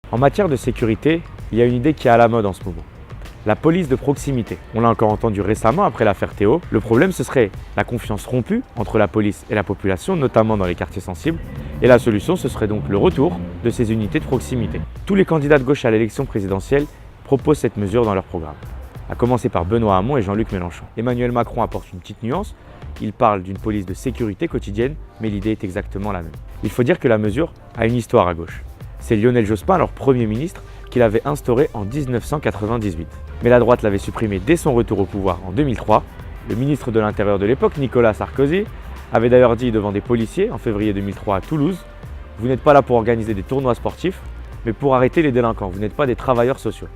En matière de sécurité, il y a une idée qui est à la mode en ce moment. La police de proximité. On l'a encore entendu récemment après l'affaire Théo. Le problème, ce serait la confiance rompue entre la police et la population, notamment dans les quartiers sensibles. Et la solution, ce serait donc le retour de ces unités de proximité. Tous les candidats de gauche à l'élection présidentielle proposent cette mesure dans leur programme, à commencer par Benoît Hamon et Jean-Luc Mélenchon. Emmanuel Macron apporte une petite nuance. Il parle d'une police de sécurité quotidienne, mais l'idée est exactement la même. Il faut dire que la mesure a une histoire à gauche. C'est Lionel Jospin, alors Premier ministre, qui l'avait instaurée en 1998. Mais la droite l'avait supprimée dès son retour au pouvoir en 2003. Le ministre de l'Intérieur de l'époque, Nicolas Sarkozy, avait d'ailleurs dit devant des policiers en février 2003 à Toulouse « Vous n'êtes pas là pour organiser des tournois sportifs, mais pour arrêter les délinquants. Vous n'êtes pas des travailleurs sociaux. »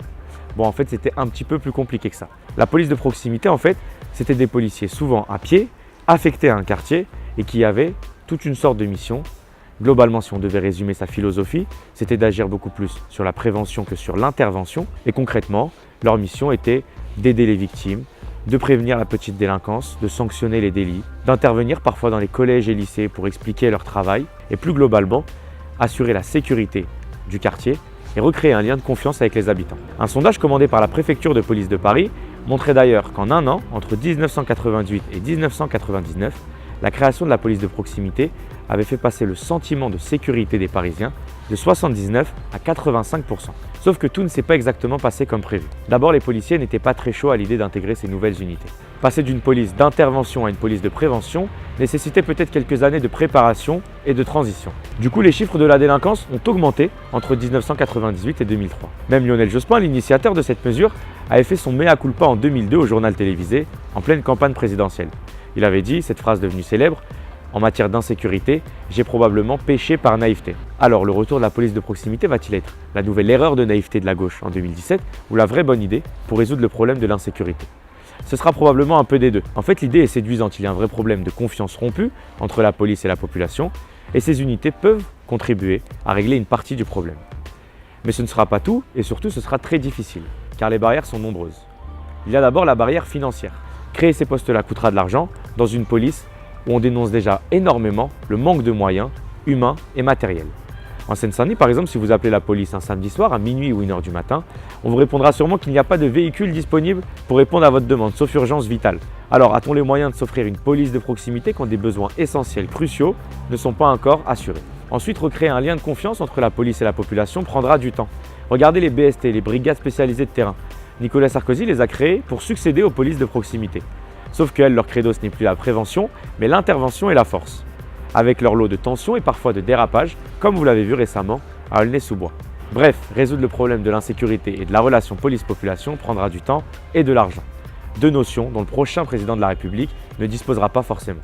Bon, en fait, c'était un petit peu plus compliqué que ça. La police de proximité, en fait, c'était des policiers souvent à pied, affectés à un quartier et qui avaient toute une sorte de mission. Globalement, si on devait résumer sa philosophie, c'était d'agir beaucoup plus sur la prévention que sur l'intervention. Et concrètement, leur mission était d'aider les victimes, de prévenir la petite délinquance, de sanctionner les délits, d'intervenir parfois dans les collèges et lycées pour expliquer leur travail et plus globalement, assurer la sécurité du quartier et recréer un lien de confiance avec les habitants. Un sondage commandé par la préfecture de police de Paris montrait d'ailleurs qu'en un an, entre 1998 et 1999, la création de la police de proximité avait fait passer le sentiment de sécurité des Parisiens de 79 à 85%. Sauf que tout ne s'est pas exactement passé comme prévu. D'abord, les policiers n'étaient pas très chauds à l'idée d'intégrer ces nouvelles unités. Passer d'une police d'intervention à une police de prévention nécessitait peut-être quelques années de préparation et de transition. Du coup, les chiffres de la délinquance ont augmenté entre 1998 et 2003. Même Lionel Jospin, l'initiateur de cette mesure, avait fait son mea culpa en 2002 au journal télévisé, en pleine campagne présidentielle. Il avait dit, cette phrase devenue célèbre, « En matière d'insécurité, j'ai probablement péché par naïveté ». Alors, le retour de la police de proximité va-t-il être la nouvelle erreur de naïveté de la gauche en 2017 ou la vraie bonne idée pour résoudre le problème de l'insécurité? Ce sera probablement un peu des deux. En fait, l'idée est séduisante. Il y a un vrai problème de confiance rompue entre la police et la population et ces unités peuvent contribuer à régler une partie du problème. Mais ce ne sera pas tout et surtout ce sera très difficile car les barrières sont nombreuses. Il y a d'abord la barrière financière. Créer ces postes-là coûtera de l'argent dans une police où on dénonce déjà énormément le manque de moyens humains et matériels. En Seine-Saint-Denis, par exemple, si vous appelez la police un samedi soir à minuit ou 1h du matin, on vous répondra sûrement qu'il n'y a pas de véhicule disponible pour répondre à votre demande, sauf urgence vitale. Alors, a-t-on les moyens de s'offrir une police de proximité quand des besoins essentiels, cruciaux, ne sont pas encore assurés? Ensuite, recréer un lien de confiance entre la police et la population prendra du temps. Regardez les BST, les brigades spécialisées de terrain. Nicolas Sarkozy les a créées pour succéder aux polices de proximité. Sauf qu'elles, leur credo, ce n'est plus la prévention, mais l'intervention et la force. Avec leur lot de tensions et parfois de dérapages, comme vous l'avez vu récemment à Aulnay-sous-Bois. Bref, résoudre le problème de l'insécurité et de la relation police-population prendra du temps et de l'argent. Deux notions dont le prochain président de la République ne disposera pas forcément.